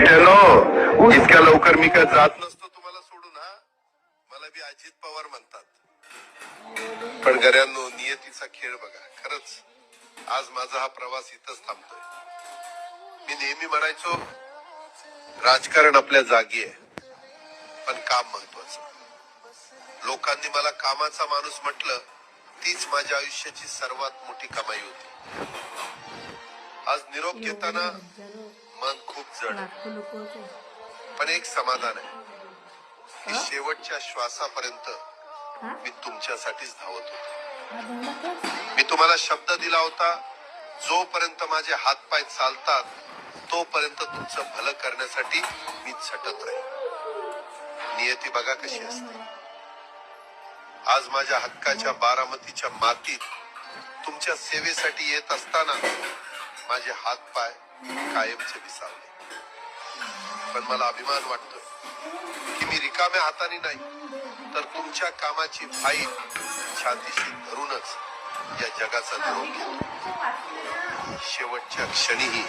नेत्यानो, इतक्या लवकर मी काय जात नसतो तुम्हाला सोडून. हा, मला बी अजित पवार म्हणतात. पण गऱ्यांनो, नियतीचा खेळ बघा. खरंच आज माझा हा प्रवास इथंच थांबतोय. मी नेहमी म्हणायचो राजकारण आपल्या जागी आहे, पण काम महत्वाचं. लोकांनी मला कामाचा माणूस म्हटलं, तीच माझ्या आयुष्याची सर्वात मोठी कमाई होती. आज निरोप घेताना मन खूप जड आहे, पण एक समाधान आहे की शेवटच्या श्वासापर्यंत मी तुमच्यासाठीच धावत होतो. मी तुम्हाला शब्द दिला होता, जोपर्यंत माझे हातपाय चालतात तोपर्यंत तुमचं भलं करण्यासाठी मी झटत राहील. नियती बघा कशी असते. आज माझ्या हक्काच्या बारामतीच्या मातीत तुमच्या सेवेसाठी येत असताना माझे हातपाय कायमचे विसावले. पण मला अभिमान वाटतो की मी रिकाम्या हाताने नाही, तर तुमच्या कामाची फाईल छातीशी धरूनच या जगाचा निरोप घेतो. शेवटच्या क्षणीही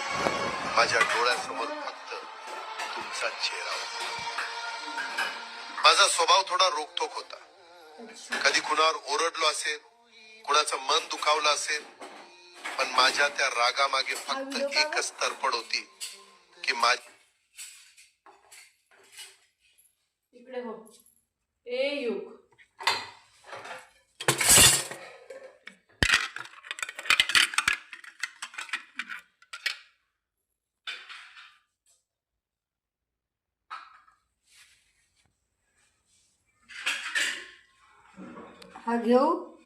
माझ्या डोळ्यासमोर फक्त तुमचा चेहरा होता. माझा स्वभाव थोडा रोखोक होता. कधी कुणावर ओरडलो असेल, कुणाचं मन दुखावलं असेल, पण माझ्या त्या रागामागे फक्त एकच तडफड होती की इकडे हो ए युग. हा घेऊ.